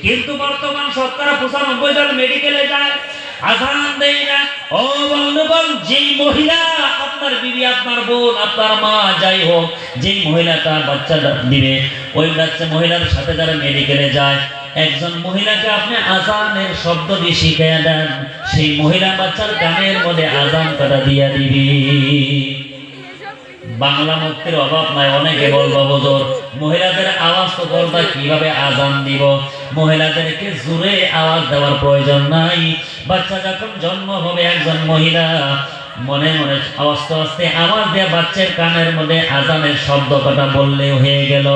কিন্তু বর্তমান 95% জন মেডিকেলে যায়, আজান দেয় না। ও বন্ধুগণ, যেই মহিলা আপনার বিবি, আপনার বোন, আপনার মা, যাই হোক, যেই মহিলাটা বাচ্চা দিবে, ওই বাচ্চা মহিলার সাথে যারা মেডিকেলে যায়, একজন মহিলাকে আপনি আজানের শব্দটি শিখিয়ে দেন, সেই মহিলা বাচ্চার কানের মধ্যে আজান কাটা দিয়া দিবি। বাংলা মুক্তির অভাব নাই। অনেকে বলবো হুজুর, মহিলাদের আওয়াজ তো করবা, কিভাবে আজান দিব? মহিলাদেরকে জোরে আওয়াজ দেওয়ার প্রয়োজন নাই। বাচ্চা যখন জন্ম হবে, একজন মহিলা মনে মনে আস্তে আস্তে আওয়াজ দিয়ে বাচ্চার কানের মধ্যে আজানের শব্দ কটা বললেও হয়ে গেল।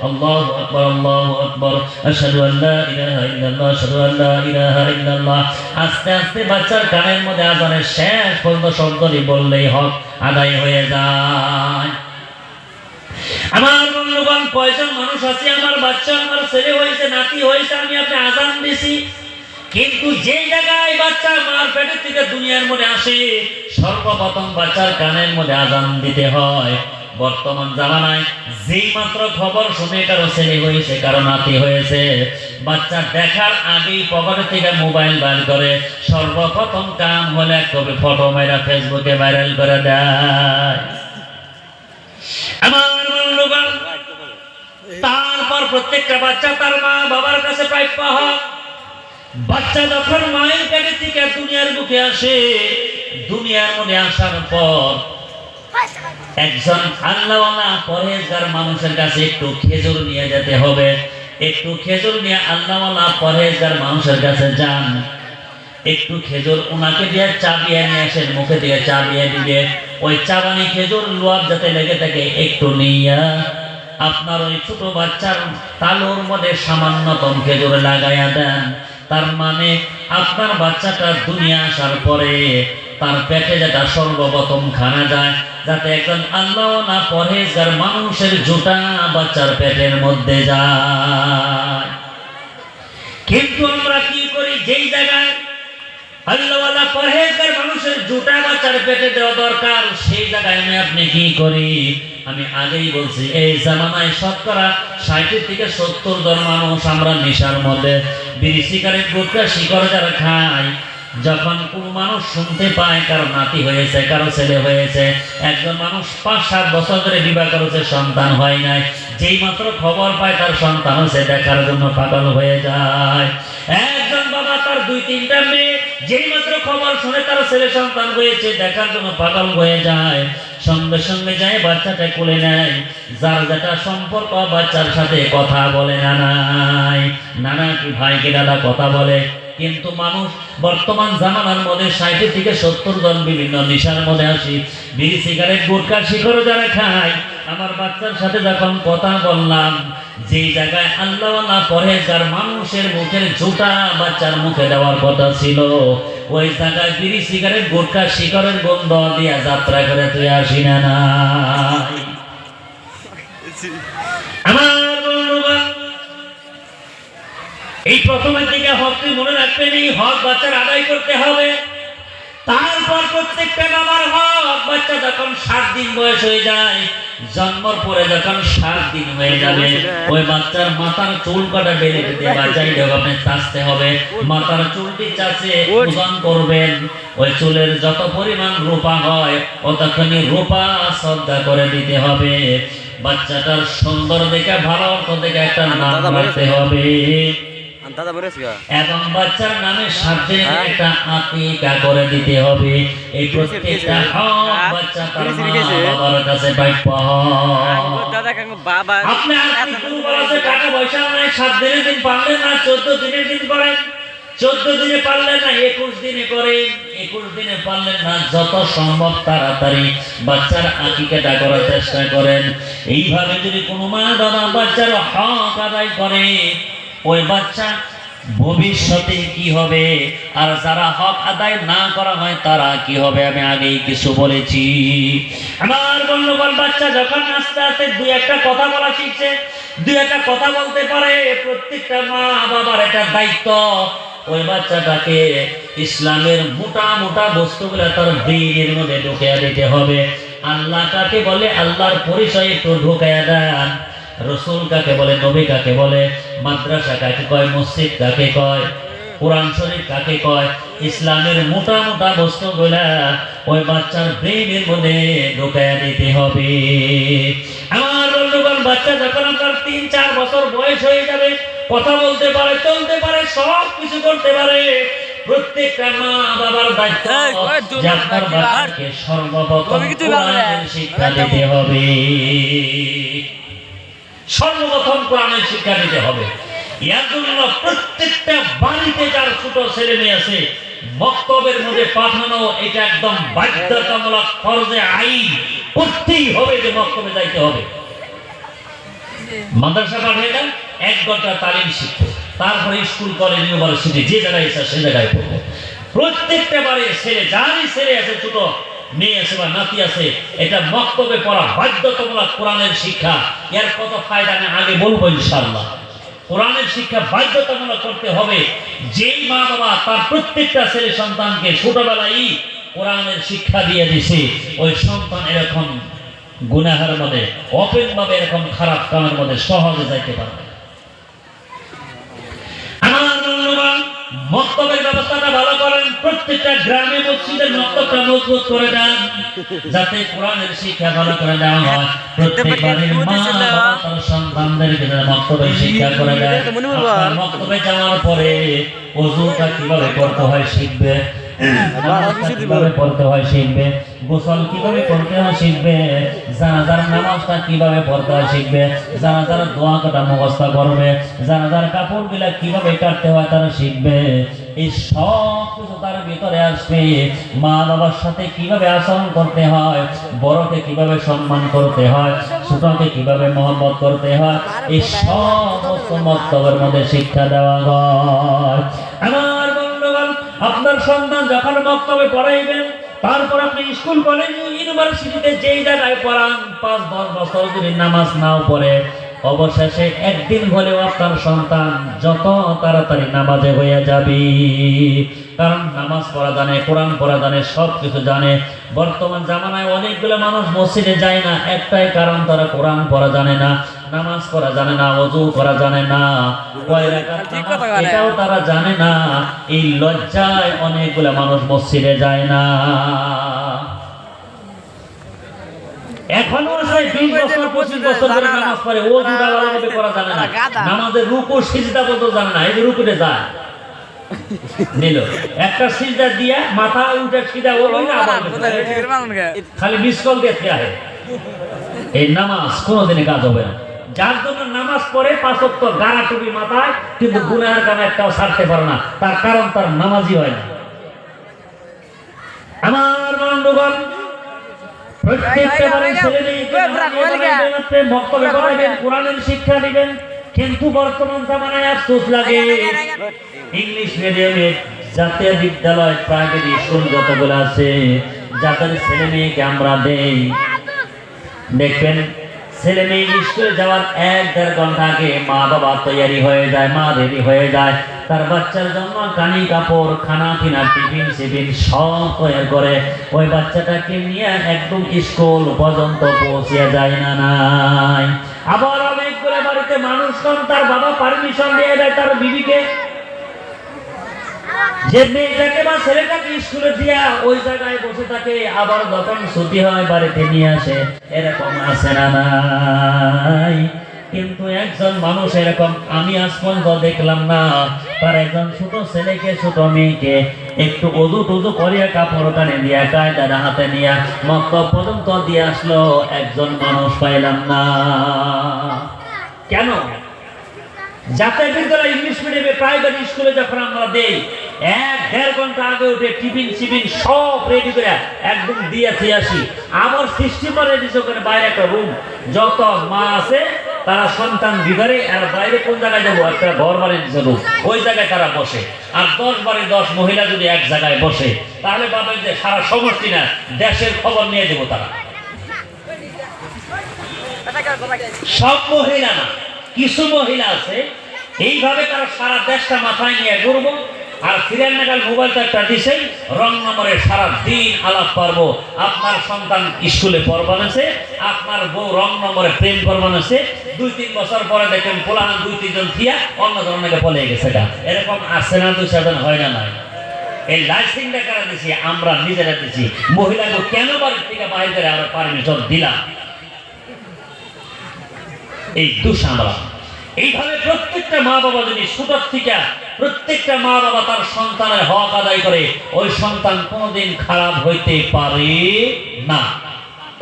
আল্লাহু আকবার, আল্লাহু আকবার, আশহাদু আল্লা ইলাহা ইল্লাল্লাহ, আশহাদু আল্লা ইলাহা ইল্লাল্লাহ। আস্তে আস্তে বাচ্চার কানের মধ্যে আজানের শেষ পর্যন্ত শব্দটি বললেই হক আদায় হয়ে যায়। আমার বন্ধুগণ, কয়জন মানুষ আছে, আমার বাচ্চা, আমার ছেলে হয়েছে, নাতি হয়েছে, আমি আপনি আজান দিছি, কিন্তু যে জায়গায় বাচ্চা মার পেটের থেকে দুনিয়ার মধ্যে আসে, সর্বপ্রথম বাচ্চার কানের মধ্যে আজান দিতে হয়। বর্তমান জামানায় যেই মাত্র খবর শুনে কারো ছেলে হয়েছে, কারো নাতি হয়েছে, বাচ্চা দেখার আগেই পকেট থেকে মোবাইল বার করে সর্বপ্রথম কাম হলে এক কপি ফটো মেরা ফেসবুকে ভাইরাল করে দেয়। আমার বন্ধুগণ, তারপর প্রত্যেকটা বাচ্চা তার মা বাবার কাছে প্রাপ্য হয়। বাচ্চা যখন মায়ের পেট থেকে দুনিয়ার মুখে আসে, দুনিয়ার মধ্যে আসার পর একজন আল্লাহওয়ালা পরহেজগার মানুষের কাছে একটু খেজুর নিয়ে যেতে হবে। একটু খেজুর নিয়ে আল্লাহওয়ালা পরহেজগার মানুষের কাছে যান, একটু খেজুর ওনাকে দিয়ে চাবিয়ে নিয়ে আসেন, মুখে দিয়ে চাবিয়ে দিবে। ওই চাবানি খেজুর লোয়ার যাতে লেগে থাকে একটু নিয়া আপনার ওই ছোট বাচ্চার তালুর মধ্যে সামান্যতম খেজুর লাগাইয়া দেন। তার মানে আপনার বাচ্চাটা দুনিয়া আসার পরে তার পেটে যেটা সর্বপ্রথম খানা যায়, যাতে একজন আল্লাহওয়ালা পরহেজগার মানুষের জুতা বাচ্চার পেটের মধ্যে যায়। কিন্তু আমরা কি করি, যেই জায়গায় আল্লাহওয়ালা পরহেজগার মানুষের জুতা বাচ্চার পেটে দেওয়া দরকার, সেই জায়গায় আমি আপনি কি করি? আমি আগেই বলছি, এই জামানায় শতকরা 60 থেকে 70 জন মানুষ আমরা নেশার মধ্যে, বিড়ি সিগারেট গুটখা শিকড় যারা খায়, যখন কোন মানুষ শুনতে পায় কারো নাতি হয়েছে, কারো ছেলে হয়েছে, একজন মানুষ 5-7 বছর ধরে বিবাহ করেছে, সন্তান হয় নাই, যেই মাত্র খবর পায় তার সন্তান হয়েছে, দেখার জন্য পাগল হয়ে যায়। একজন বাবা তার 2-3টা মেয়ে, যেই মাত্র খবর শুনে তার ছেলে সন্তান হয়েছে, দেখার জন্য পাগল হয়ে যায়, সঙ্গে সঙ্গে যায় বাচ্চাটা কোলে নেয়। যার যেটা সম্পর্ক বাচ্চার সাথে কথা বলে নানাই, নানা কি ভাইকে দাদা কথা বলে। কিন্তু মানুষ বর্তমান জামানার মধ্যে 60 থেকে 70 জন বিভিন্ন নেশার মধ্যে আসি, বিড়ি সিগারেট গুটখা শিকড় যারা খায়। আমার বাচ্চার সাথে যখন কথা বললাম, যেই জায়গায় আল্লাহওয়ালা পরহেজগার মানুষের মুখের জুতা বাচ্চার মুখে দেওয়ার কথা ছিল, ওই জায়গায় বিড়ি সিগারেট গুটখা শিকড়ের গন্ধ দিয়া যাত্রা করে তুই আসি না নাই। আমার বন্ধুগণ, এই প্রথমের দিকে হকটি মনে রাখবেন, এই হক বাচ্চার আদায় করতে হবে। তারপর প্রত্যেকটা বাবার হক, বাচ্চা যখন 7 দিন বয়স হয়ে যায়, জন্মর পরে যখন 7 দিন হয়ে যাবে, ওই বাচ্চার মাথার চুল কাটা বেড়ে দিতে বাচ্চাই আপনি চাচতে হবে। মাথার চুলটি চাচে ওজন করবেন, ওই চুলের যত পরিমাণ রূপা হয় ততখানি রূপা শ্রদ্ধা করে দিতে হবে। বাচ্চাটার সুন্দর দেখে, ভালো অর্থ দেখে একটা নাম রাখতে হবে, এবং বাচ্চার নামে 7 দিনের একটা আকিকা করে দিতে হবে। এই প্রত্যেকটা হক বাচ্চা তার মা বাবার কাছে প্রাপ্য। আপনার টাকা পয়সা নাই, 7 দিনের দিন পারলেন না, 14 দিনের দিন করেন, 14 দিনে পারলেন না 21 দিনে করেন, 21 দিনে পারলেন না যত সম্ভব তাড়াতাড়ি বাচ্চার আকিকাটা করার চেষ্টা করেন। এইভাবে যদি কোনো মা বাবা বাচ্চার হক আদায় করে, ওই বাচ্চা ভবিষ্যতে কি হবে, আর যারা হক আদায় না করা হয় তারা কি হবে, আমি আগেই কিছু বলেছি। আমার বন্ধুগণ, বাচ্চা যখন আস্তে আস্তে 2-1টা কথা বলা শিখছে, 2-1টা কথা বলতে পারে, প্রত্যেকটা মা বাবার একটা দায়িত্ব, ওই বাচ্চাটাকে ইসলামের মোটা মোটা বস্তুগুলো তার দিনের মধ্যে ঢুকিয়ে দিতে হবে। আল্লাহ কাকে বলে, আল্লাহর পরিচয় একটু ঢুকাইয়া দেন। রসুল কাকে বলে, নবী কাকে বলে, মাদ্রাসা কাকে কয়, মসজিদ কাকে কয়, কোরআন শরীফ কাকে কয়, ইসলামের মোটা মোটা বস্তুগুলা ওই বাচ্চার ব্রেইনের মধ্যে ঢোকায় দিতে হবে। আমার বন্ধুগণ, বাচ্চা যখন আপনার 3-4 বছর বয়স হয়ে যাবে, কথা বলতে পারে, চলতে পারে, সব কিছু করতে পারে, প্রত্যেকটা মা বাবার দায়িত্ব যে আপনার বাচ্চাকে সর্বপ্রথম কোরআনের শিক্ষা দিতে হবে। সর্বপ্রথম কোরআনের শিক্ষা দিতে হবে। এর জন্য প্রত্যেকটা বাড়িতে যার ছোট ছেলে মেয়ে আছে, মক্তবের মধ্যে পাঠানো এটা একদম বাধ্যতামূলক, ফরজে আইন, করতেই হবে যে মক্তবে যাইতে হবে। মাদ্রাসা পাঠিয়ে দেন, 1 ঘন্টা তালিম শিখবো, তারপরে স্কুল কলেজ ইউনিভার্সিটি যে জায়গায় ইচ্ছা সে জায়গায় পড়বো। প্রত্যেকটা বাড়ির ছেলে, যারই ছেলে আছে, ছোট মেয়ে আছে বা নাতি আছে, এটা মক্তবে পড়া বাধ্যতামূলক কোরআনের শিক্ষা। এর কত ফায়দা আমি আগে বলবো ইনশাআল্লাহ। কোরআনের শিক্ষা বাধ্যতামূলক করতে হবে। যেই মা বাবা তার প্রত্যেকটা ছেলে সন্তানকে ছোটবেলায় কোরআনের শিক্ষা দিয়ে দিছে, ওই সন্তান এরকম গুনাহের মধ্যে, ওপেন ভাবে এরকম খারাপ কামের মধ্যে সহজে যাইতে পারবে। মক্তবের ব্যবস্থাটা ভালো করেন, প্রত্যেকটা গ্রামে মসজিদের মক্তবটা মজবুত করে দেন, যাতে কোরআনের শিক্ষা ভালো করে দেওয়া হয়। প্রত্যেক বাড়ির মা বাবা তার সন্তানদেরকে মক্তবের শিক্ষা করে দেয়। মক্তবে যাওয়ার পরে ওযুটা কিভাবে করতে হয় শিখবে, কিভাবে পড়তে হয় শিখবে, গোসল কিভাবে করতে হয় শিখবে, জানাজার নামাজটা কিভাবে পড়তে হয় শিখবে, জানাজার দোয়া কটা মুখস্থ করবে, জানাজার কাপড়গুলা কিভাবে কাটতে হয় তারা শিখবে। এই সব কিছু তার ভিতরে আসবে। মা বাবার সাথে কিভাবে আচরণ করতে হয়, বড়কে কিভাবে সম্মান করতে হয়, ছোটকে কিভাবে মহব্বত করতে হয়, এই সমস্ত মক্তবের মধ্যে শিক্ষা দেওয়া হয়। আমার বন্ধুগণ, আপনার সন্তান যখন মক্তবে পড়াইবেন, তারপর আপনি স্কুল কলেজ ইউনিভার্সিটিতে যেই জায়গায় পড়ান, 5-10 বছর যদি নামাজ নাও পড়ে, অবশেষে একদিন হলেও আপনার সন্তান যত তাড়াতাড়ি নামাজে হয়ে যাবে। কারণ নামাজ পড়া জানে, কোরআন পড়া জানে, সব কিছু জানে। বর্তমান জামানায় অনেকগুলো মানুষ মসজিদে যায় না, একটাই কারণ, তারা কোরআন পড়া জানে না, নামাজ পড়া জানে না, ওযু করা জানে না, কয় রাকাত এটাও তারা জানে না। এই লজ্জায় অনেকগুলো মানুষ মসজিদে যায় না। এখনো আছে 20 বছর 25 বছর ধরে নামাজ পড়ে, ওযুটা ভালোভাবে করা জানে না, নামাজের রুকু সিজদা পর্যন্ত জানে না। এই যে রুকুতে যায় নিল একটা সিজদা দিয়া মাথা উঠে সিধা ওই না, খালি মিস কল দিয়ে থাকে। এই নামাজ কোনোদিনই কাজ হবে না। যার জন্য নামাজ পড়ে 5 ওয়াক্ত গাড়া টুপি মাথায়, কিন্তু গুনাহের কাম একটাও ছাড়তে পারে না, তার কারণ তার নামাজই হয় না। আমার বন্ধুগণ, প্রত্যেকটা বাড়ির ছেলেমেয়েকে মক্তবে পড়াবেন, কোরআনের শিক্ষা দিবেন। কিন্তু বর্তমান জামানায় আফসোস লাগে, ইংলিশ মিডিয়ামে জাতীয় বিদ্যালয়, প্রাইভেট স্কুল যতগুলো আছে, যাদের ছেলে মেয়েকে আমরা দেই, দেখবেন ছেলে মেয়ে স্কুলে যাওয়ার 1-1.5 ঘন্টা আগে মা বাবা তৈরি হয়ে যায়, মা রেডি হয়ে যায়, তার বাচ্চার জন্য কানি কাপড়, খানা পিনা, টিফিন সিফিন সব তৈরি করে ওই বাচ্চাটাকে নিয়ে একদম স্কুল পর্যন্ত পৌঁছে যায় না নাই। আবার অনেকগুলো বাড়িতে মানুষ কম, তার বাবা পারমিশন দিয়ে দেয় তার বিবিকে, যে মেয়েটাকে বা ছেলেটাকে স্কুলে দিয়া ওই জায়গায় বসে থাকে, আবার যখন ছুটি হয় বাড়িতে নিয়ে আসে। এরকম আছে না নাই? কিন্তু একজন মানুষ এরকম আমি আজ পর্যন্ত দেখলাম না, তার একজন ছোট ছেলেকে ছোট মেয়েকে একটু ওযু টুজু করিয়া কাপড় টানে দিয়া কায়দার হাতে নিয়ে মক্তব পর্যন্ত দিয়ে আসলো, একজন মানুষ পাইলাম না। কেন? জাতীয় বিদ্যালয়, ইংলিশ মিডিয়ামে, প্রাইভেট স্কুলে যখন আমরা দেই, 1-1.5 ঘন্টা আগে উঠে টিফিন সিফিন সব রেডি করে একদম দিয়েছি আসি। আবার সিস্টেমে রেডি করে বাইরে একটা রুম, যত মা আছে তারা সন্তান ভিতরে, আর বাইরে কোন জায়গায় যাবো, একটা ঘর বাড়ি দিচ্ছে রুম, ওই জায়গায় তারা বসে। আর 10 মহিলা যদি এক জায়গায় বসে, তাহলে ভাবেন যে সারা সমষ্টি না, দেশের খবর নিয়ে দেবো তারা। সব মহিলা না, কিছু মহিলা আছে, এইভাবে তারা সারা দেশটা মাথায় নিয়ে ঘুরবো। আর ফিরেন নাগাল মোবাইলটা একটা দিছেন, রং নম্বরে সারা দিন আলাপ পারবো। আপনার সন্তান স্কুলে পড়বানেছে, আপনার বউ রং নম্বরে প্রেম করবানেছে, 2-3 বছর পরে দেখেন পোলান 2-3 জন থিয়া অন্য ধরনের পলে গেছে। এরকম আছে না? 2-4 হয় না? নাই। এই লাইসেন্সটা কারা দিছি? আমরা নিজেরা দিছি। মহিলাকে কেন বাড়ির থেকে বাইরে করে আমরা পারমিশন দিলাম? এই দোষ আমরা। এইভাবে প্রত্যেকটা মা বাবা যদি ছোট থেকে প্রত্যেকটা মা বাবা তার সন্তানের হক আদায় করে, ওই সন্তান কোনোদিন খারাপ হইতে পারে না।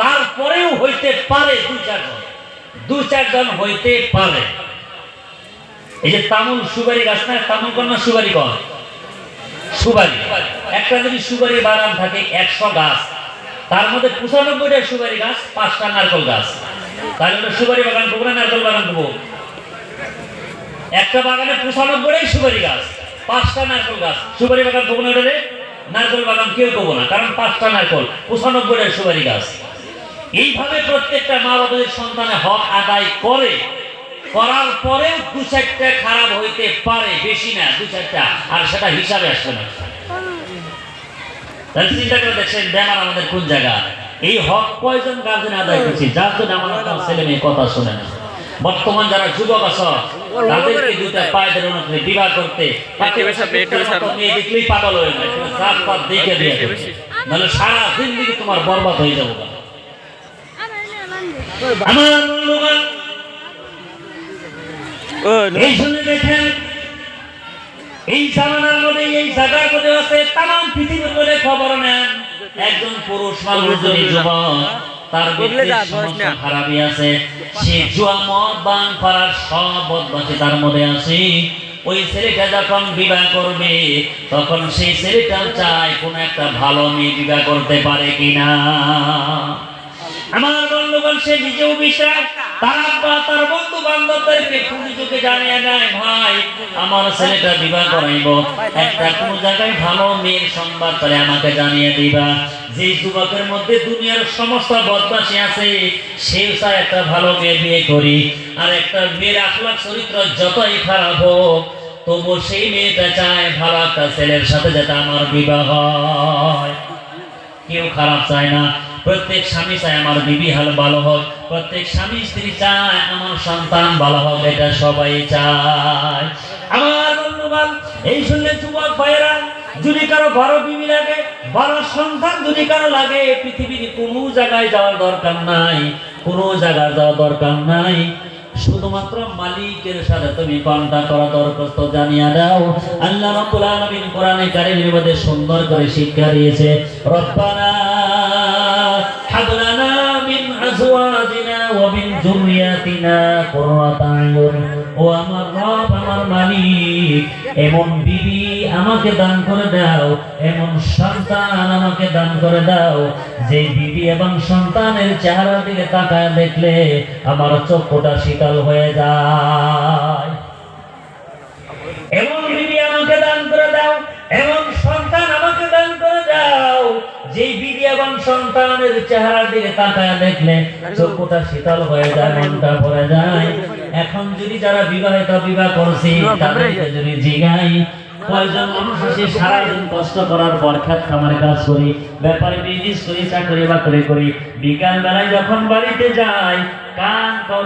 তারপরেও হইতে পারে 2-4 জন হইতে পারে। এই যে তামুল সুপারি গাছ না, তামুল কোন না সুপারি কোন? সুপারি। একটা যদি সুপারি বাগান থাকে 100 গাছ, তার মধ্যে 95টা সুপারি গাছ, 5টা নারকেল গাছ, তাহলে সুপারি বাগান করবো না নারকেল বাগান করবো? একটা বাগানে 95টাই সুপারি গাছ, 5টা নারকেল গাছ, সুপারি বাগান করবো না? ওটারে নারকেল বাগান কেউ করবো না, কারণ 5টা নারকেল, 95টাই সুপারি গাছ। এইভাবে প্রত্যেকটা মা বাবার সন্তানের হক আদায় করে, করার পরেও 2-4টা খারাপ হইতে পারে, বেশি না 2-4টা, আর সেটা হিসাবে আসবে না। তাহলে চিন্তা করে দেখছেন বেমার আমাদের কোন জায়গা? এই হক কয়জন গার্জেন আদায় করছে, যার জন্য আমার ছেলে মেয়ে কথা শোনে না। বর্তমান যারা যুবক আছে তাদেরকে দুটা পায়ের অনুযায়ী বিবাহ করতে মেয়ে দেখলেই পাগল হয়ে যায়, জাত পাত দেখে দিয়ে নাহলে সারা জিন্দগি তোমার বরবাদ হয়ে যাবো। আমার বন্ধুগণ, এই শুনে দেখেন এই জামানার মধ্যে এই জায়গার মধ্যে আছে তাম পৃথিবীর মধ্যে খবর নেন, একজন পুরুষ মানুষ যদি যুবক তার সমস্যা খারাপই আছে, সে জুয়া মদ বান করার সব বদমাশি তার মধ্যে আছে। ওই ছেলেটা যখন বিবাহ করবে তখন সেই ছেলেটাও চায় কোন একটা ভালো মেয়ে বিবাহ করতে পারে কিনা। আমার বন্ধুগণ, সে নিজেও বিশ্বাস, তার আব্বা তার বন্ধু বান্ধবদেরকে পুলিশকে জানিয়ে দেয়, ভাই আমার ছেলেটা বিবাহ করাইব, একটা কোন জায়গায় ভালো মেয়ের সংবাদ করে আমাকে জানিয়ে দিবা। যে যুবকের মধ্যে দুনিয়ার সমস্ত বদমাশি আছে, সেও চায় একটা ভালো মেয়ে বিয়ে করি, আর একটা মেয়ের আখলাক চরিত্র যতই খারাপ হোক তবু সেই মেয়েটা চায় ভালো একটা ছেলের সাথে যাতে আমার বিবাহ হয়। কেউ খারাপ চায় না, প্রত্যেক স্বামী চায় আমার বিবি হাল ভালো হোক, প্রত্যেক স্বামী স্ত্রী চায় আমার সন্তান ভালো হোক, এটা সবাই চায়। আমার বন্ধুগণ, এই শুনলে যুবক ভাইয়েরা, যদি কারো 12 বিবি লাগে, 12 সন্তান যদি কারো লাগে, পৃথিবীর কোনো জায়গায় যাওয়ার দরকার নাই, কোনো জায়গায় যাওয়ার দরকার নাই, শুধুমাত্র মালিকের সাথে তুমি কন্টাক্ট করা দরখাস্ত জানিয়ে দাও। আল্লাহ রাব্বুল আলামিন কোরআনে কারীমের মধ্যে সুন্দর করে শিক্ষা দিয়েছে, রব্বানা হাব লানা মিন আজওয়াজিনা ওয়া মিন যুররিয়াতিনা কুররাতা আয়ুন। ও আমার রব, আমার মালিক, এমন বিবি আমাকে দান করে দাও, এমন সন্তান আমাকে দান করে দাও, যে বিবি এবং সন্তানের চেহারা দিকে তাকায় দেখলে আমার চক্ষুটা শীতল হয়ে যায়। এমন বিবি আমাকে দান করে দাও, এমন সন্তান আমাকে দান করে দাও, যে বিবি এবং সন্তানের চেহারা দিকে তাকায় দেখলে চক্ষুটা শীতল হয়ে যায়, মনটা ভরে যায়। এখন যদি যারা বিবাহিত বিবাহ করছে তাদেরকে যদি জিগাই, কয়জন মানুষ আছে সারাদিন কষ্ট করার পর খেত খামারে কাজ করি, ব্যাপারে বিজনেস করি, চাকরি বাকরি করি, বিকাল বেলায় যখন বাড়িতে যায়,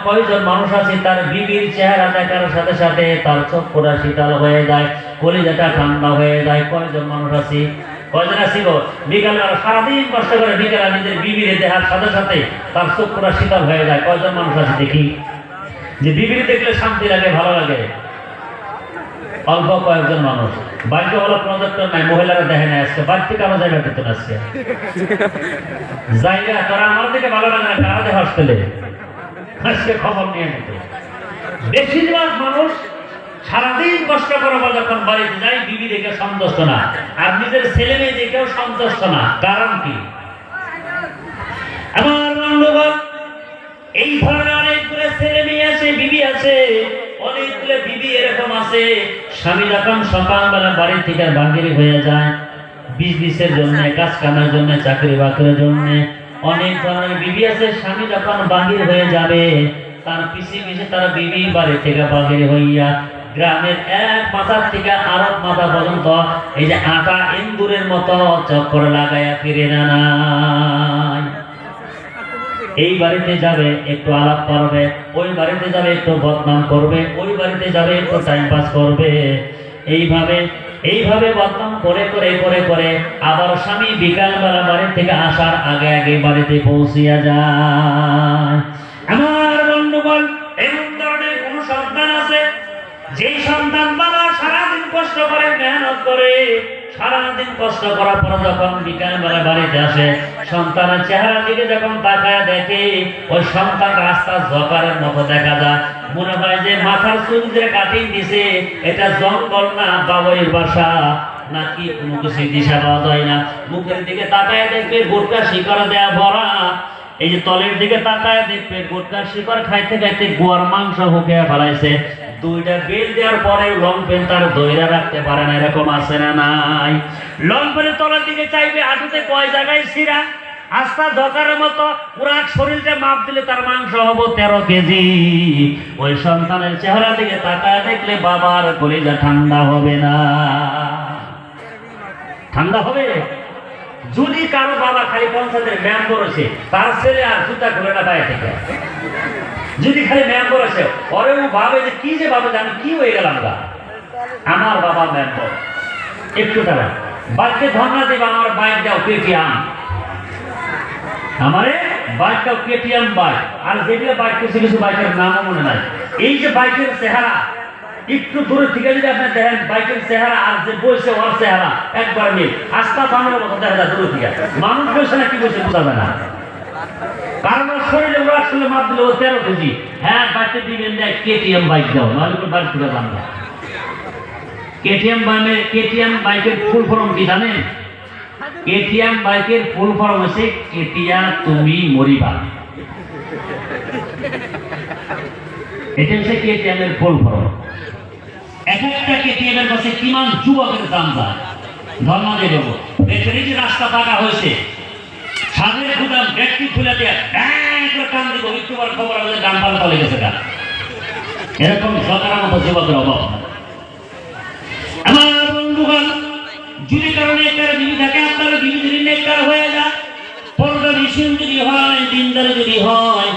কয়জন মানুষ আছে তার বিবির চেহারা দেখার সাথে সাথে তার চক্ষুটা শীতল হয়ে যায়, কলিজাটা ঠান্ডা হয়ে যায়। কয়জন মানুষ আছে, কয়জন আছে গো, বিকালে সারাদিন কষ্ট করে বিকালে নিজের বিবির দেখার সাথে সাথে তার চক্ষুটা শীতল হয়ে যায়। কয়জন মানুষ আছে দেখি, যে বিবির দেখলে শান্তি লাগে, ভালো লাগে? অল্প কয়েকজন মানুষ। বাড়িতে হলো প্রজেক্টর নাই, মহিলারা দেখে নাই, আজকে বাড়ি থেকে আমার জায়গা পেতেন, আজকে জায়গা তোরা আমার দিকে ভালো লাগে না, কারা দেখে হস্টেলে আজকে খবর নিয়ে নিতে। বেশিরভাগ মানুষ সারাদিন কষ্ট করার পর যখন বাড়িতে যায়, বিবি দেখে সন্তুষ্ট না, আর নিজের ছেলে মেয়ে দেখেও সন্তুষ্ট না। কারণ কি? আমার বন্ধুগণ, এই ধরনের অনেকগুলো ছেলে মেয়ে আছে, বিবি আছে, অনেকগুলো বিবি এরকম আছে, স্বামী যখন সকালবেলা বাড়ি থেকে বাহির হয়ে যায় বিজনেসের জন্য, কাজ কামের জন্য, চাকরি বাকরির জন্য, অনেক ধরনের বিবি আছে, স্বামী যখন বাহির হয়ে যাবে তার পিছে পিছে তার বিবি বাড়ি থেকে বাহির হইয়া গ্রামের এক মাথার থেকে আরেক মাথা পর্যন্ত এই যে আটা ইন্দুরের মতো চক্কর লাগাইয়া ফিরে না নাই। এই বাড়িতে যাবে একটু আলাপ করবে, ওই বাড়িতে যাবে একটু বদনাম করবে, ওই বাড়িতে যাবে একটু টাইম পাস করবে। এইভাবে বদনাম করে করে করে করে আবার স্বামী বিকালবেলা বাড়ি থেকে আসার আগে আগে বাড়িতে পৌঁছিয়া যায়। আমার বন্ধুগণ, এমন ধরনের কোন সন্তান আছে যেই সন্তান বাবা সারাদিন কষ্ট করে, মেহনত করে, সারাদিন কষ্ট করার পর যখন বিকালবেলা বাড়িতে আসে, সন্তানের চেহারা দিকে যখন তাকায় দেখে ওই সন্তান রাস্তা জকারের মতো দেখা যায়। মনে হয় যে মাথার চুল যে কাটিং দিছে এটা জঙ্গল না বাবুর বাসা, নাকি কোনো কিছু দিশা পাওয়া যায় না। মুখের দিকে তাকায় দেখবে গোটকা শিকড় দেয়া ভরা, এই যে তলের দিকে তাকায় দেখবে গোটকা শিকড় খাইতে খাইতে গোয়ার মাংস হুকিয়ে ফেলাইছে। দুইটা বেল দেওয়ার পরে লং পেন তার দইরা রাখতে পারে না, এরকম আছে না নাই? লং পেনের তলার দিকে চাইবে হাঁটুতে কয় জায়গায় ছিঁড়া, আস্তা দরকারের মতো পুরা শরীরটা মাপ দিলে তার মাংস হবো 13 কেজি। ওই সন্তানের চেহারা দিকে তাকায় দেখলে বাবার কলিজা ঠান্ডা হবে না? ঠান্ডা হবে? যদি কারো বাবা খালি পঞ্চায়েতের ম্যাম করেছে, তার ছেলে আর জুতা খুলে না পায়ে থেকে, যদি খালি ম্যাম করেছে, পরে ও ভাবে যে কি যে বাবা জানি কি হয়ে গেলাম গা, আমার বাবা ম্যাম করে একটু টাকা বাইককে ধর্ণা দেবে, আমার বাইক দাও কেটিএম, আমারে বাইক দাও কেটিএম বাইক। আর যেগুলো বাইক কিছু কিছু বাইকের নামও মনে নাই। এই যে বাইকের চেহারা একটু দূরে থেকে যদি আপনি দেখেন বাইকের চেহারা আর যে বইছে ওর চেহারা একবার মিল, আস্থা বাংলার মতো দেখা যায় দূরে থেকে। মানুষ বলছে না কি বলছে বোঝা যায় না, কারণ শরীরে ওরা আসলে মাপ দিলে ও 13 কেজি। হ্যাঁ বাইকটা দিবেন দেয় কেটিএম বাইক দাও, নাহলে বাইক তুলে দাম না। কেটিএম বাইকের ফুল ফর্ম কি জানেন? কেটিএম বাইকের ফুল ফর্ম হচ্ছে কেটিয়া তুমি মরিবা, এটা হচ্ছে কেটিএম এর ফুল ফর্ম। এক একটা কেটিএম এর কাছে কিমান যুবকের দাম যায়, ধর্মা দিয়ে দেবো। এই যে রাস্তা পাকা হয়েছে, সামনের গুদাম ব্যক্তি খুলে দেয় কান দিব, একটু খবর আমাদের গান পাল্টা লেগেছে গা, এরকম সরকারের মতো যুবকের অভাব। আমার বন্ধুগণ, যদি কারণে একটা বিবি থাকে, আপনার বিবি যদি নেককার হয়ে যায়, পর্দা নিশীন যদি হয়, দিনদার যদি হয়,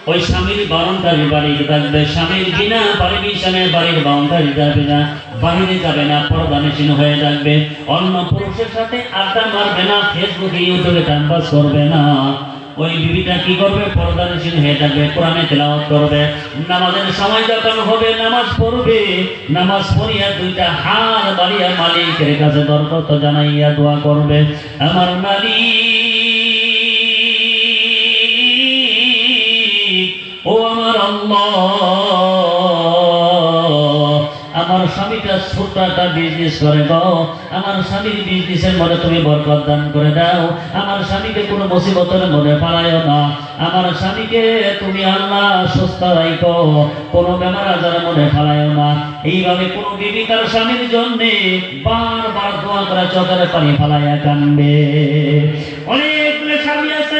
ওই স্বামীর বাউন্ডারি বাড়িতে থাকবে, স্বামীর বিনা পারমিশনে বাড়ির বাউন্ডারি যাবে না, বাহিরে যাবে না, পর্দা নিশীন হয়ে থাকবে, অন্য পুরুষের সাথে আড্ডা মারবে না, ফেসবুকে ইউটিউবে টাইম পাস করবে না। ওই বিবিটা কি করবে? পর্দা নিশীন হয়ে থাকবে, কোরআনে তেলাওয়াত করবে, নামাজের সময় যখন হবে নামাজ পড়বে, নামাজ পড়িয়া দুইটা হাত বাড়িয়া মালিকের কাছে দরখাস্ত জানাইয়া দোয়া করবে, আমার মালিক ও আমার আল্লাহ, আমার স্বামীটা ছোট একটা বিজনেস করে গো, আমার স্বামীর বিজনেসের মধ্যে তুমি বরকত দান করে দাও, আমার স্বামীকে কোনো মুসিবতের মধ্যে পালাইও না, আমার স্বামীকে তুমি আল্লাহ সুস্থ রাখো, কোনো বেমার আজারের মধ্যে পালাইও না। এইভাবে কোনো বিবি তার স্বামীর জন্য বারবার দোয়া করে চোখের পানি ফালাইয়া কান্দে। অনেকগুলো স্বামী আছে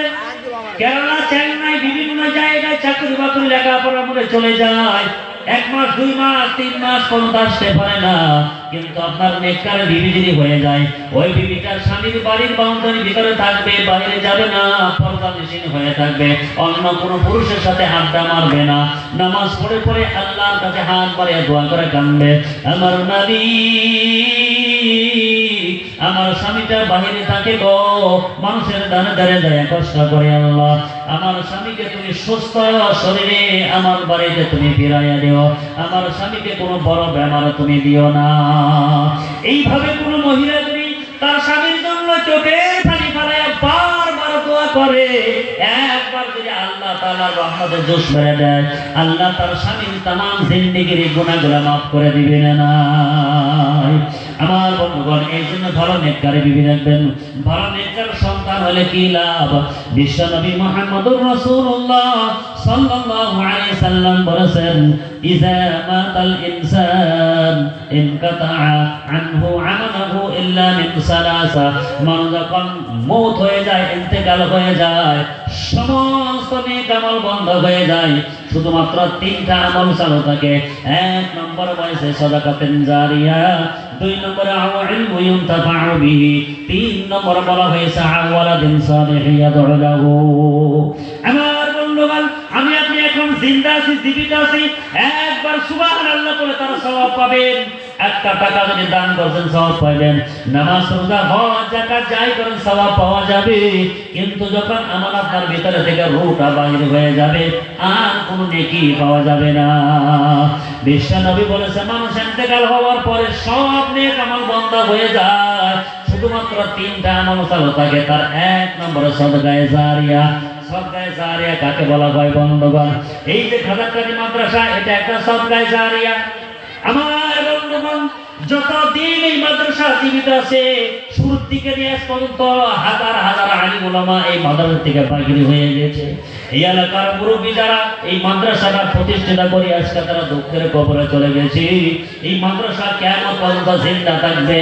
কেরালা, চেন্নাই, বিভিন্ন জায়গায় চাকরি বাকরি লেখাপড়া করে চলে যায়, 1 মাস 2 মাস 3 মাস পর্যন্ত আসতে পারে না। কিন্তু আপনার নেককার বিবি যদি হয়ে যায়, ওই বিবিটার স্বামীর বাড়ির বাউন্ডারির ভিতরে থাকবে, বাইরে যাবে না, পর্দা নিশীন হয়ে থাকবে, অন্য কোনো পুরুষের সাথে আড্ডা মারবে না, নামাজ পড়ে পড়ে আল্লাহর কাছে হাত বাড়িয়ে দোয়া করে কাঁদবে, আমার মালিক, আমার স্বামীটা বাহিরে থাকে গো, মানুষের দানে দাঁড়ে যায় কষ্ট করে, আল্লাহ আমার স্বামীকে তুমি সুস্থ শরীরে আমার বাড়িতে তুমি ফিরাইয়া দিও, আমার স্বামীকে কোনো বড় বেমার তুমি দিও না। এইভাবে কোনো মহিলা যদি তার স্বামীর জন্য চোখের পানি ফেলাইয়া বারবার দোয়া করে, একবার যদি আল্লাহ তাআলার রহমতের জোশ মেরে দেয়, আল্লাহ তার স্বামীর তামাম জিন্দেগির গুনাহগুলো মাফ করে দিবেন না। আমার বন্ধুগণ, এই জন্য ভালো নেককারে বিবি রাখবেন, ভালো নেককার সন্তান হলে কি লাভ? বিশ্ব নবী মুহাম্মদুর রাসূলুল্লাহ সাল্লাল্লাহু আলাইহি সাল্লাম বলেছেন, ইযা মাতাল ইনসান ইনকাতাআ আনহু আমালুহু ইল্লা মিন সালাসা, মানুষ যখন মওত হয়ে যায়, ইন্তেকাল হয়ে যায়, সমস্ত সমস্ত নেক আমল বন্ধ হয়ে যায়, শুধুমাত্র তিনটা আমল চালু থাকে। এক নম্বর বয়সে সাদাকাতুন জারিয়া, দুই নম্বরে ইলমু ইউনতাফাউ বিহি, তিন নম্বর বলা হয়েছে ওয়ালাদিন সালিহিন ইয়াদউ লাহু। আমার বন্ধুগণ, আমি আপনি এখন জিন্দা আছি, জীবিত আছি, একবার সুবহানাল্লাহ বলে তার সওয়াব পাবেন। একটা টাকা যদি দান করছেন সওয়াব পাবেন, নামাজ রোজা হজ যাকাত যাই করেন সওয়াব পাওয়া যাবে। কিন্তু যখন আমার আপনার ভিতরে থেকে রূহটা বাহির হয়ে যাবে, আর কোনো নেকি পাওয়া যাবে না। বিশ্ব নবী বলেছে, মানুষ ইন্তেকাল হওয়ার পরে সব নেক আমল বন্ধ হয়ে যায়, শুধুমাত্র তিনটা আমল চালু থাকে। তার এক নম্বরে সাদকায়ে জারিয়া। সাদকায়ে জারিয়া কাকে বলা হয় বন্ধুগণ? এই যে খাজাকারী মাদ্রাসা, এটা একটা সাদকায়ে জারিয়া। আমার বন্ধুগণ, যতদিন এই মাদ্রাসা জীবিত আছে, শুরু থেকে নিয়ে আজ পর্যন্ত হাজার হাজার আলিম উলামা এই মাদ্রাসা থেকে বাহির হয়ে গেছে। এই এলাকার মুরব্বী যারা এই মাদ্রাসাটা প্রতিষ্ঠিত করে আজকে তারা দুঃখের কবরে চলে গেছে। এই মাদ্রাসা কিয়ামত পর্যন্ত জিন্দা থাকবে।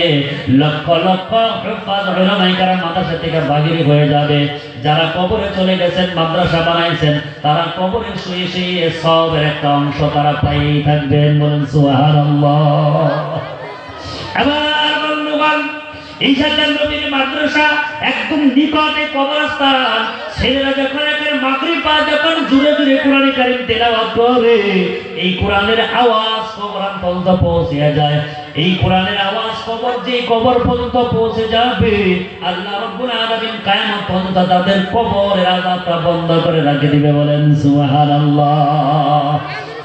লক্ষ লক্ষ হুফাজ উলামায়ে কেরাম মাদ্রাসা থেকে বাহির হয়ে যাবে। যারা কবরে চলে গেছেন, মাদ্রাসা বানাইছেন, তারা কবরে শুয়ে শুয়ে সবের একটা অংশ তারা পাইয়েই থাকবেন। বলেন সুবহানাল্লাহ। আবার বন্ধুগণ, এই সাজান নবীর মাদ্রাসা একদম নিকটে কবরস্থান। ছেলেরা যখন এখানে মাগরিব পা যখন জুড়ে জুড়ে কোরআন কারীম তেলাওয়াত করে, এই কোরআনের আওয়াজ কবর পর্যন্ত পৌঁছে যায়। এই কোরআনের আওয়াজ কবর পর্যন্ত পৌঁছে যাবে, আল্লাহ রাব্বুল আলামিন কিয়ামত পর্যন্ত তাদের কবরের আযাবটা বন্ধ করে রেখে দিবে। বলেন সুবহানাল্লাহ।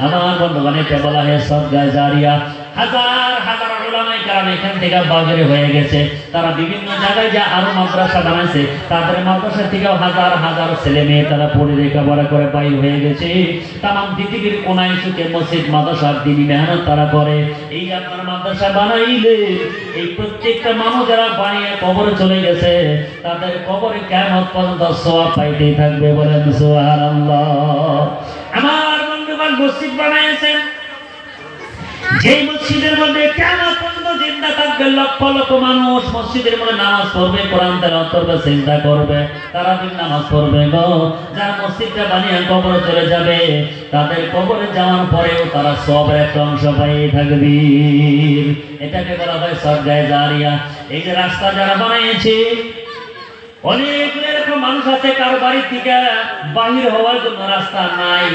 আমার বন্ধুগণ, এটা বলা হয় সাদকায়ে জারিয়া। হাজার হাজার উলামায়ে কেরাম এখান থেকে বাহির হয়ে গেছে, তারা বিভিন্ন জায়গায় যা আরো মাদ্রাসা বানাইছে, তাদের মাদ্রাসা থেকেও হাজার হাজার ছেলে মেয়ে তারা পড়ে লেখাপড়া করে বাহির হয়ে গেছে। তামাম পৃথিবীর কোনায় সুখে মসজিদ মাদ্রাসার দিনই মেহনত তারা করে। এই আপনার মাদ্রাসা বানাইলে এই প্রত্যেকটা মানুষ যারা বানিয়ে কবরে চলে গেছে, তাদের কবরে কিয়ামত পর্যন্ত সওয়াব পাইতেই থাকবে। বলেন সুবহানাল্লাহ। আমার বন্ধুগণ, মসজিদ বানাইছেন, যে মসজিদের মধ্যে কিয়ামত পর্যন্ত জিন্দা থাকবে লক্ষ লক্ষ মানুষ, মসজিদের মধ্যে নামাজ পড়বে, কোরআন তেলাওয়াত করবে, সিজদা করবে, তারাবির নামাজ পড়বে গো। যারা মসজিদটা বানিয়ে কবরে চলে যাবে, তাদের কবরে যাওয়ার পরেও তারা সবের একটা অংশ পেয়ে থাকবে। এটাকে বলা হয় সাদকায়ে জারিয়া। এই যে রাস্তা যারা বানিয়েছে, অনেক এরকম মানুষ আছে কারো বাড়ি থেকে বাহির হওয়ার জন্য রাস্তা নাই।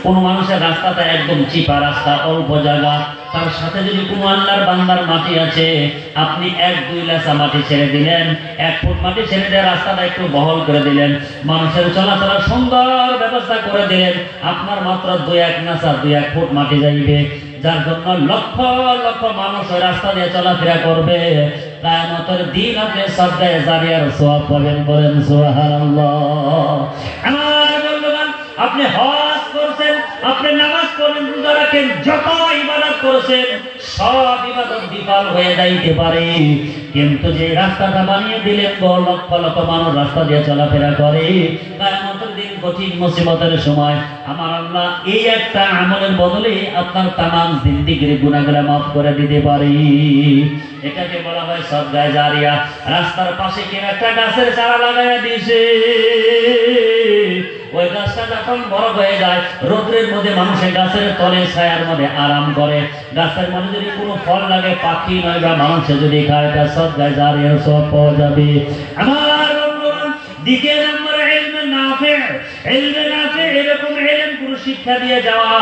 কোন মানুষের রাস্তাটা একদম চিপা রাস্তা, অল্প জায়গা, তার সাথে যদি কোনো আল্লাহর বান্দার মাটি আছে, আপনি 1-2 লাসা মাটি ছেড়ে দিলেন, 1 ফুট মাটি ছেড়ে দিয়ে রাস্তাটা একটু বহল করে দিলেন, মানুষের চলাচলের সুন্দর ব্যবস্থা করে দিলেন, আপনার মাত্র 2-1 লাসা 2-1 ফুট মাটি যাইবে, যার জন্য লক্ষ লক্ষ মানুষ ওই রাস্তা দিয়ে চলাফেরা করবে। কিয়ামতের দিন আপনি সাদকায়ে জারিয়ার সওয়াব পাবেন। বলেন সুবহানাল্লাহ। আমার বন্ধুগণ, আপনি হজ করছেন, আপনি নামাজ পড়েন, রোজা রাখেন, যত ইবাদত করেছেন সব ইবাদত বিফল হয়ে যাইতে পারে, কিন্তু যে রাস্তাটা বানিয়ে দিলেন লক্ষ লক্ষ মানুষ রাস্তা দিয়ে চলাফেরা করে, কিয়ামতের দিন কঠিন মুসিবতের সময় আমার আল্লাহ এই একটা আমলের বদলে আপনার তামাম জিন্দেগির গুনাহগুলো মাফ করে দিতে পারে। এটাকে বলা হয় সাদকায়ে জারিয়া। রাস্তার পাশে কেন একটা গাছের চারা লাগাইয়া দিয়েছে, ওই গাছটা যখন বড় হয়ে যায়, রোদ্রের মধ্যে মানুষের গাছের তলে ছায়ার মধ্যে আরাম করে। গাছের মধ্যে যদি কোনো ফল লাগে, পাখি নয় বা মানুষে যদি খায়, এটা সাদকায়ে জারিয়ার সওয়াব পাওয়া যাবে। আমার বন্ধুগণ, দ্বিতীয় নম্বরে ইলমে নাফি। ইলমে নাফি এরকম ইলম পুরো শিক্ষা দিয়ে যাওয়া,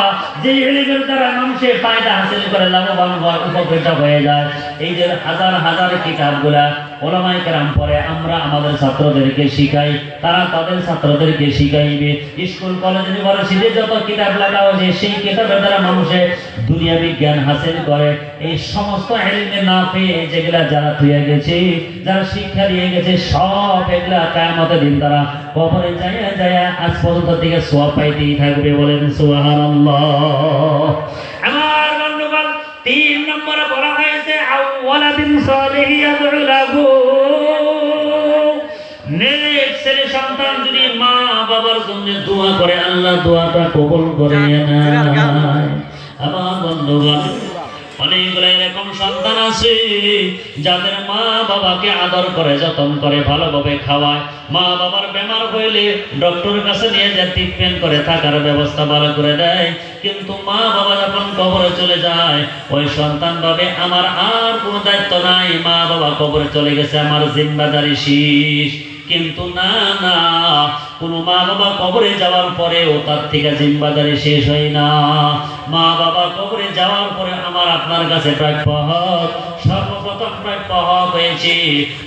যে ইলমের দ্বারা মানুষের ফায়দা হাসিল করে লাভবান হয়, উপকৃত হয়ে যায়। এই যে হাজার হাজার কিতাবগুলা উলামায়ে কেরাম পড়ে, আমরা আমাদের ছাত্রদেরকে শিখাই, তারা তাদের ছাত্রদেরকে শিখাইবে। স্কুল কলেজ ইউনিভার্সিটি যত কিতাব লেখা হয়েছে, সেই কিতাবের দ্বারা মানুষের দুনিয়াবি জ্ঞান হাসিল করে। এই সমস্ত ইলমে নাফি যেগুলা যারা থুয়ে গেছে, যারা শিক্ষা দিয়ে গেছে, সব এগুলা কিয়ামতের দিন তারা কবরে যায় যায় আজ পর্যন্ত থেকে সওয়াব পাইতেই থাকবে। বলেন সুবহানাল্লাহ। আমার বন্ধুগণ, 3 নম্বরে বলা হয়েছে ওয়ালাদিন সালিহিন ইয়াদউ লাহু। নেক ছেলে সন্তান যদি মা বাবার জন্য দোয়া করে, আল্লাহ দোয়াটা কবুল করে নেয়। আমার বন্ধুগণ, অনেকগুলো এরকম সন্তান আছে যাদের মা বাবাকে আদর করে, যত্ন করে, ভালোভাবে খাওয়ায়, মা বাবার বেমার হইলে ডক্টরের কাছে নিয়ে যায়, ট্রিটমেন্ট করে, থাকার ব্যবস্থা ভালো করে দেয়। কিন্তু মা বাবা যখন কবরে চলে যায়, ওই সন্তান ভাবে আমার আর কোনো দায়িত্ব নাই, মা বাবা কবরে চলে গেছে, আমার জিম্মাদারি শেষ। কিন্তু না না, কোনো মা বাবা কবরে যাওয়ার পরেও তার থেকে জিম্মাদারি শেষ হয় না। মা বাবা কবরে যাওয়ার পরে আমার আপনার কাছে প্রাপ্য হক, সর্বপ্রথম প্রাপ্য হক হয়েছে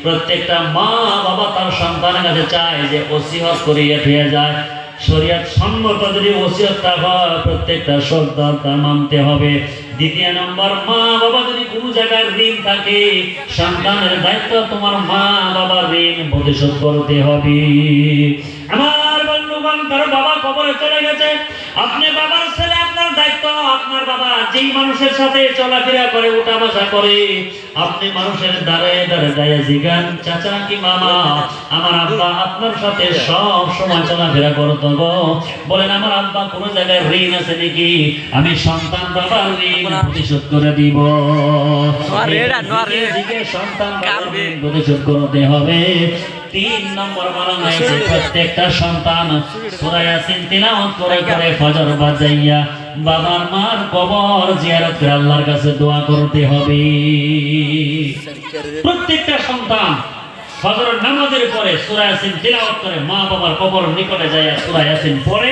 প্রত্যেকটা মা বাবা তার সন্তানের কাছে চায় যে ওসিয়ত করিয়ে ফিরে যায়। শরীয়ত সম্মত যদি ওসিয়তটা হয়, প্রত্যেকটা সন্তান তা মানতে হবে। দ্বিতীয় নম্বর, মা বাবা যদি কোনো জায়গায় ঋণ থাকে, সন্তানের দায়িত্ব তোমার মা বাবার ঋণ পরিশোধ করতে হবে। আমার বন্ধুগণ, কারো বাবা কবরে চলে গেছে, আপনি বাবার ছেলে, আপনার দায়িত্ব, আপনার বাবা যেই মানুষের সাথে চলাফেরা করে, উঠা বসা করে, আপনি মানুষের দ্বারে দ্বারে যায় জিগান, চাচা কি মামা, আমার আব্বা আপনার সাথে সব সময় চলাফেরা করতো গো, বলেন আমার আব্বা কোনো জায়গায় ঋণ আছে নাকি, আমি সন্তান বাবার ঋণ পরিশোধ করে দিব। সন্তান বাবার ঋণ পরিশোধ করতে হবে। 3 নম্বর বলা হয়েছে প্রত্যেকটা সন্তান সূরা ইয়াসিন তিলাওয়াত করে করে ফজর বাজাইয়া বাবার মার কবর জিয়ারত করে আল্লাহর কাছে দোয়া করতে হবে। প্রত্যেকটা সন্তান ফজরের নামাজের পরে সূরা ইয়াসিন তিলাওয়াত করে মা বাবার কবর নিকটে যায় সূরা ইয়াসিন পড়ে।